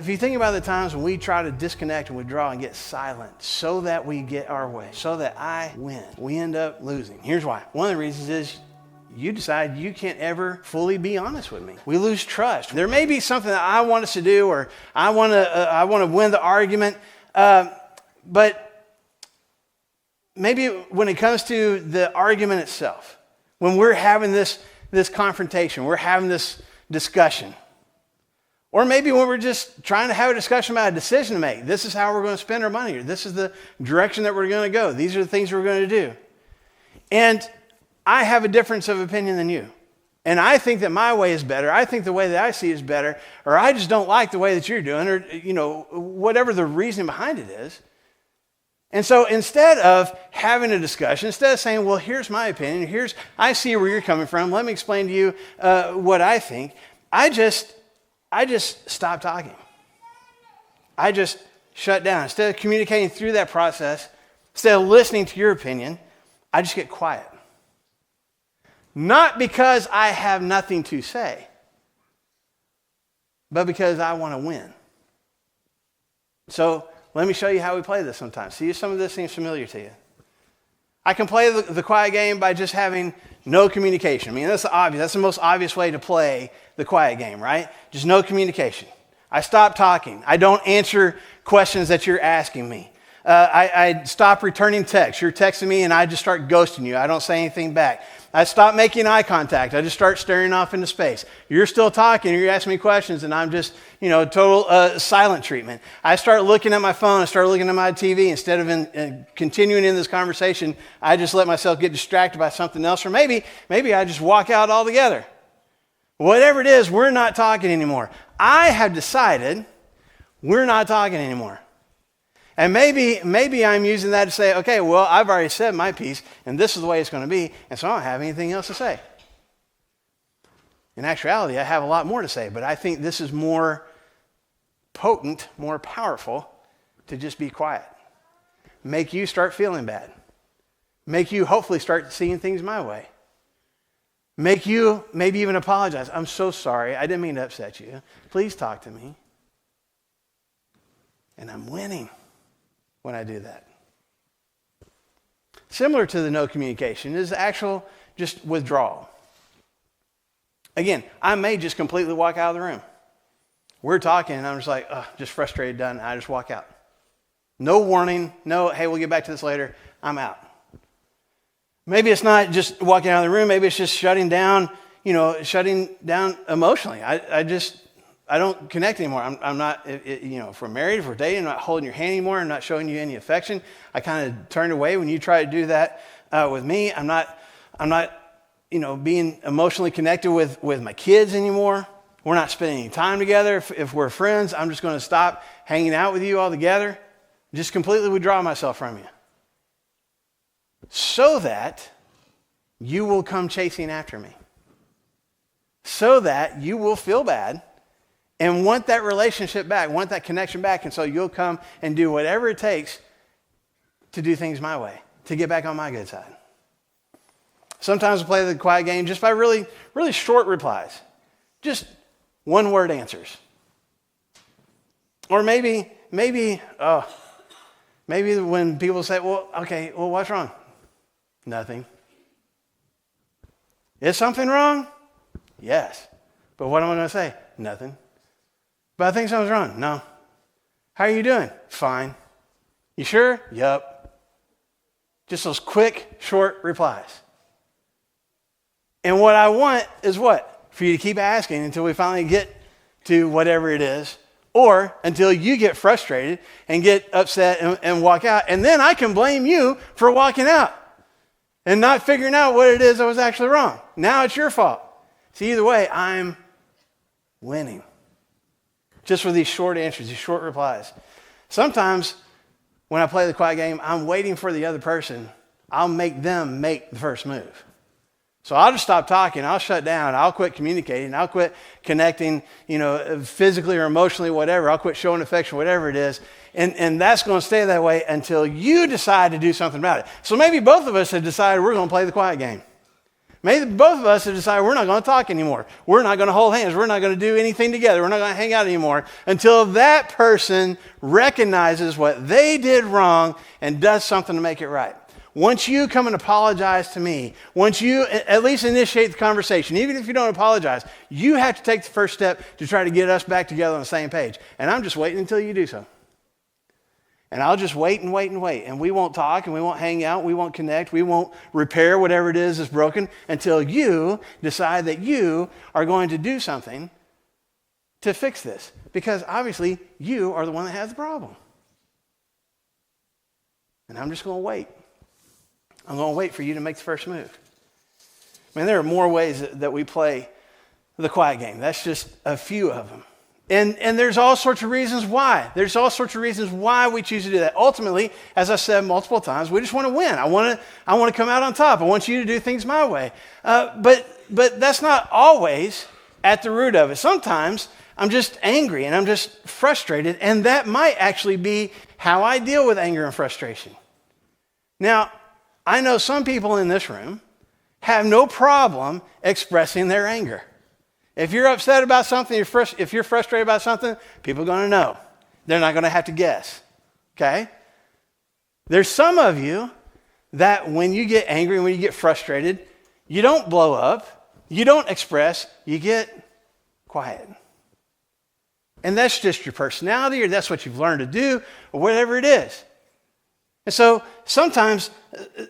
if you think about the times when we try to disconnect and withdraw and get silent so that we get our way, so that I win, we end up losing. Here's why. One of the reasons is you decide you can't ever fully be honest with me. We lose trust. There may be something that I want us to do, or I want to win the argument, but maybe when it comes to the argument itself, when we're having this confrontation, we're having this discussion, or maybe when we're just trying to have a discussion about a decision to make. This is how we're going to spend our money, or this is the direction that we're going to go. These are the things we're going to do. And I have a difference of opinion than you. And I think that my way is better. I think the way that I see is better. Or I just don't like the way that you're doing, or, whatever the reason behind it is. And so instead of having a discussion, instead of saying, well, here's my opinion, I see where you're coming from, let me explain to you what I think, I just stop talking. I just shut down. Instead of communicating through that process, instead of listening to your opinion, I just get quiet. Not because I have nothing to say, but because I want to win. So let me show you how we play this sometimes. See if some of this seems familiar to you. I can play the quiet game by just having no communication. I mean, that's obvious. That's the most obvious way to play the quiet game, right? Just no communication. I stop talking. I don't answer questions that you're asking me. I stop returning texts. You're texting me and I just start ghosting you. I don't say anything back. I stop making eye contact. I just start staring off into space. You're still talking. You're asking me questions and I'm just, total silent treatment. I start looking at my phone. I start looking at my TV. Instead of continuing in this conversation, I just let myself get distracted by something else. Or maybe I just walk out altogether. Whatever it is, we're not talking anymore. I have decided we're not talking anymore. And maybe I'm using that to say, okay, well, I've already said my piece, and this is the way it's going to be, and so I don't have anything else to say. In actuality, I have a lot more to say, but I think this is more potent, more powerful to just be quiet. Make you start feeling bad. Make you hopefully start seeing things my way. Make you maybe even apologize. I'm so sorry. I didn't mean to upset you. Please talk to me. And I'm winning when I do that. Similar to the no communication is the actual just withdrawal. Again, I may just completely walk out of the room. We're talking and I'm just like, just frustrated, done. I just walk out. No warning, no, hey, we'll get back to this later. I'm out. Maybe it's not just walking out of the room. Maybe it's just shutting down emotionally. I don't connect anymore. I'm not, if we're married, if we're dating, I'm not holding your hand anymore. I'm not showing you any affection. I kind of turned away when you try to do that with me. I'm not being emotionally connected with my kids anymore. We're not spending any time together. If we're friends, I'm just going to stop hanging out with you altogether. Just completely withdraw myself from you. So that you will come chasing after me. So that you will feel bad and want that relationship back, want that connection back. And so you'll come and do whatever it takes to do things my way, to get back on my good side. Sometimes we play the quiet game just by really, really short replies. Just one-word answers. Or maybe when people say, well, what's wrong? Nothing. Is something wrong? Yes. But what am I going to say? Nothing. But I think something's wrong. No. How are you doing? Fine. You sure? Yup. Just those quick, short replies. And what I want is what? For you to keep asking until we finally get to whatever it is, or until you get frustrated and get upset and walk out. And then I can blame you for walking out and not figuring out what it is that was actually wrong. Now it's your fault. See, either way, I'm winning. Just with these short answers, these short replies. Sometimes when I play the quiet game, I'm waiting for the other person. I'll make them make the first move. So I'll just stop talking. I'll shut down. I'll quit communicating. I'll quit connecting, physically or emotionally, whatever. I'll quit showing affection, whatever it is. And that's going to stay that way until you decide to do something about it. So maybe both of us have decided we're going to play the quiet game. Maybe both of us have decided we're not going to talk anymore. We're not going to hold hands. We're not going to do anything together. We're not going to hang out anymore until that person recognizes what they did wrong and does something to make it right. Once you come and apologize to me, once you at least initiate the conversation, even if you don't apologize, you have to take the first step to try to get us back together on the same page. And I'm just waiting until you do so. And I'll just wait and wait and wait. And we won't talk and we won't hang out. We won't connect. We won't repair whatever it is that's broken until you decide that you are going to do something to fix this. Because obviously you are the one that has the problem. And I'm just going to wait. I'm going to wait for you to make the first move. Man, there are more ways that we play the quiet game. That's just a few of them. And there's all sorts of reasons why. There's all sorts of reasons why we choose to do that. Ultimately, as I said multiple times, we just want to win. I want to come out on top. I want you to do things my way. But that's not always at the root of it. Sometimes I'm just angry and I'm just frustrated, and that might actually be how I deal with anger and frustration. Now, I know some people in this room have no problem expressing their anger. If you're upset about something, if you're frustrated about something, people are going to know. They're not going to have to guess, okay? There's some of you that when you get angry and when you get frustrated, you don't blow up, you don't express, you get quiet. And that's just your personality, or that's what you've learned to do, or whatever it is. And so sometimes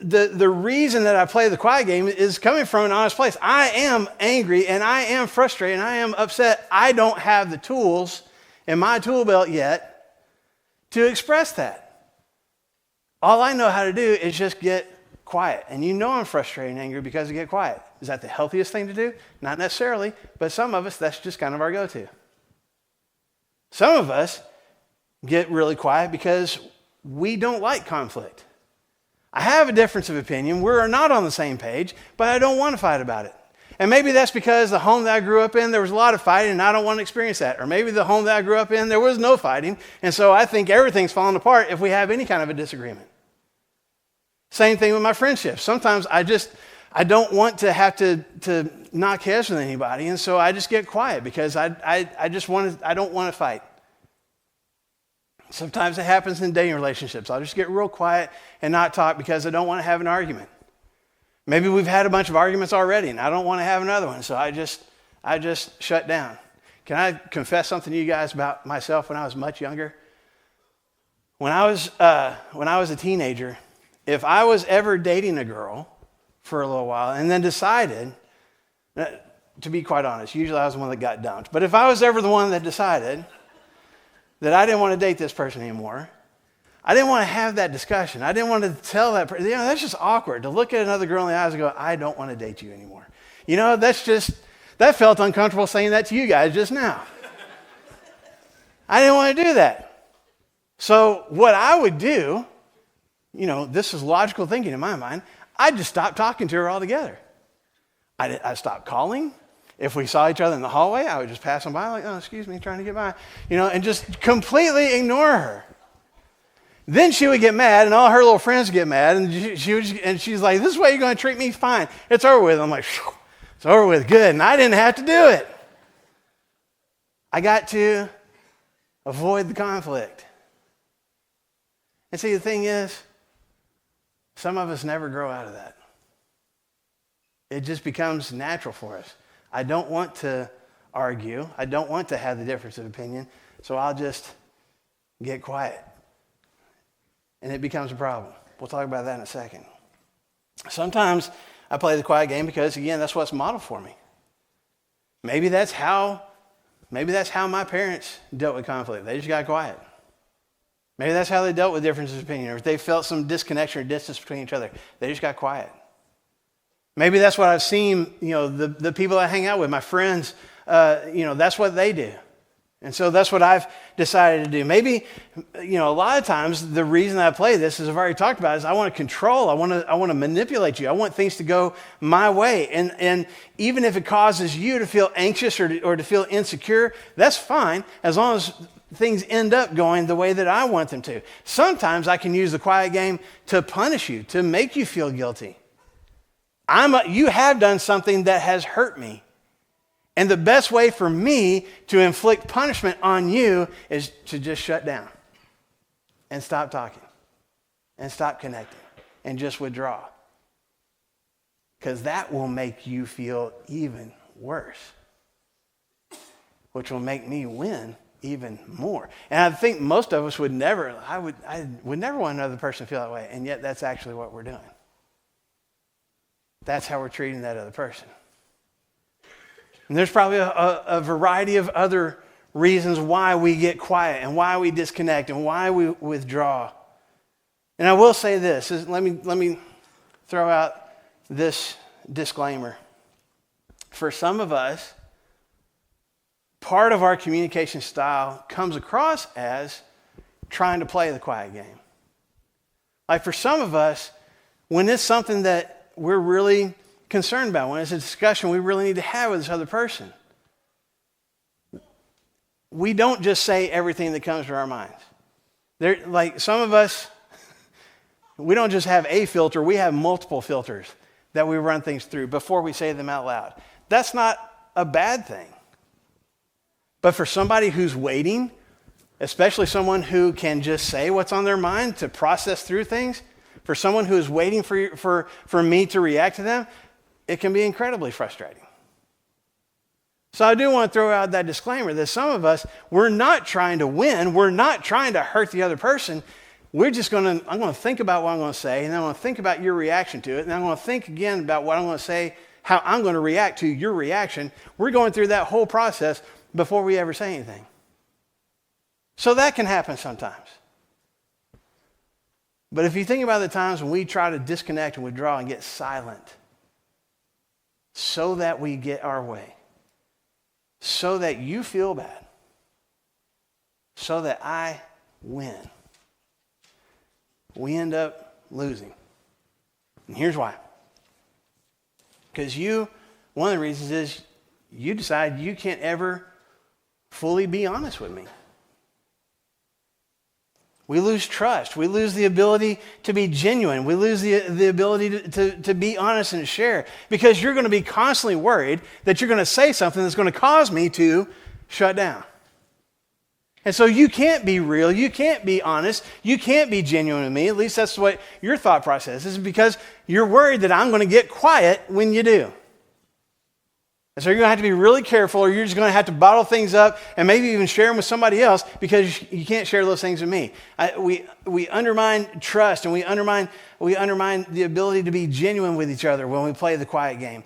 the reason that I play the quiet game is coming from an honest place. I am angry and I am frustrated and I am upset. I don't have the tools in my tool belt yet to express that. All I know how to do is just get quiet. And you know I'm frustrated and angry because I get quiet. Is that the healthiest thing to do? Not necessarily, but some of us, that's just kind of our go-to. Some of us get really quiet because we don't like conflict. I have a difference of opinion. We're not on the same page, but I don't want to fight about it. And maybe that's because the home that I grew up in, there was a lot of fighting, and I don't want to experience that. Or maybe the home that I grew up in, there was no fighting, and so I think everything's falling apart if we have any kind of a disagreement. Same thing with my friendships. Sometimes I don't want to have to knock heads with anybody, and so I just get quiet because I don't want to fight. Sometimes it happens in dating relationships. I'll just get real quiet and not talk because I don't want to have an argument. Maybe we've had a bunch of arguments already and I don't want to have another one, so I just shut down. Can I confess something to you guys about myself when I was much younger? When I was a teenager, if I was ever dating a girl for a little while and then decided, to be quite honest, usually I was the one that got dumped, but if I was ever the one that decided that I didn't want to date this person anymore, I didn't want to have that discussion. I didn't want to tell that person, that's just awkward to look at another girl in the eyes and go, I don't want to date you anymore. That felt uncomfortable saying that to you guys just now. I didn't want to do that. So what I would do, this is logical thinking in my mind, I'd just stop talking to her altogether. I stopped calling. If we saw each other in the hallway, I would just pass them by like, oh, excuse me, trying to get by, and just completely ignore her. Then she would get mad, and all her little friends would get mad, and she's like, this is the way you're going to treat me? Fine. It's over with. I'm like, it's over with. Good. And I didn't have to do it. I got to avoid the conflict. And see, the thing is, some of us never grow out of that. It just becomes natural for us. I don't want to argue. I don't want to have the difference of opinion, so I'll just get quiet. And it becomes a problem. We'll talk about that in a second. Sometimes I play the quiet game because, again, that's what's modeled for me. Maybe that's how my parents dealt with conflict. They just got quiet. Maybe that's how they dealt with differences of opinion, or if they felt some disconnection or distance between each other, they just got quiet. Maybe that's what I've seen, the people I hang out with, my friends, that's what they do. And so that's what I've decided to do. Maybe, a lot of times the reason I play this, as I've already talked about, is I want to control. I want to manipulate you. I want things to go my way. And even if it causes you to feel anxious or to feel insecure, that's fine, as long as things end up going the way that I want them to. Sometimes I can use the quiet game to punish you, to make you feel guilty. You have done something that has hurt me. And the best way for me to inflict punishment on you is to just shut down and stop talking and stop connecting and just withdraw. Because that will make you feel even worse, which will make me win even more. And I think most of us would never, I would never want another person to feel that way. And yet that's actually what we're doing. That's how we're treating that other person. And there's probably a variety of other reasons why we get quiet and why we disconnect and why we withdraw. And I will say this, let me throw out this disclaimer. For some of us, part of our communication style comes across as trying to play the quiet game. Like for some of us, when it's something that we're really concerned about, when it's a discussion we really need to have with this other person, we don't just say everything that comes to our minds. Like some of us, we don't just have a filter, we have multiple filters that we run things through before we say them out loud. That's not a bad thing. But for somebody who's waiting, especially someone who can just say what's on their mind to process through things, for someone who is waiting for me to react to them, it can be incredibly frustrating. So I do want to throw out that disclaimer that some of us, we're not trying to win. We're not trying to hurt the other person. I'm going to think about what I'm going to say, and then I'm going to think about your reaction to it, and then I'm going to think again about what I'm going to say, how I'm going to react to your reaction. We're going through that whole process before we ever say anything. So that can happen sometimes. But if you think about the times when we try to disconnect and withdraw and get silent so that we get our way, so that you feel bad, so that I win, we end up losing. And here's why. Because one of the reasons is you decide you can't ever fully be honest with me. We lose trust. We lose the ability to be genuine. We lose the ability to be honest and share, because you're going to be constantly worried that you're going to say something that's going to cause me to shut down. And so you can't be real. You can't be honest. You can't be genuine with me. At least that's what your thought process is, because you're worried that I'm going to get quiet when you do. And so you're going to have to be really careful, or you're just going to have to bottle things up and maybe even share them with somebody else, because you can't share those things with me. We undermine trust, and we undermine the ability to be genuine with each other when we play the quiet game.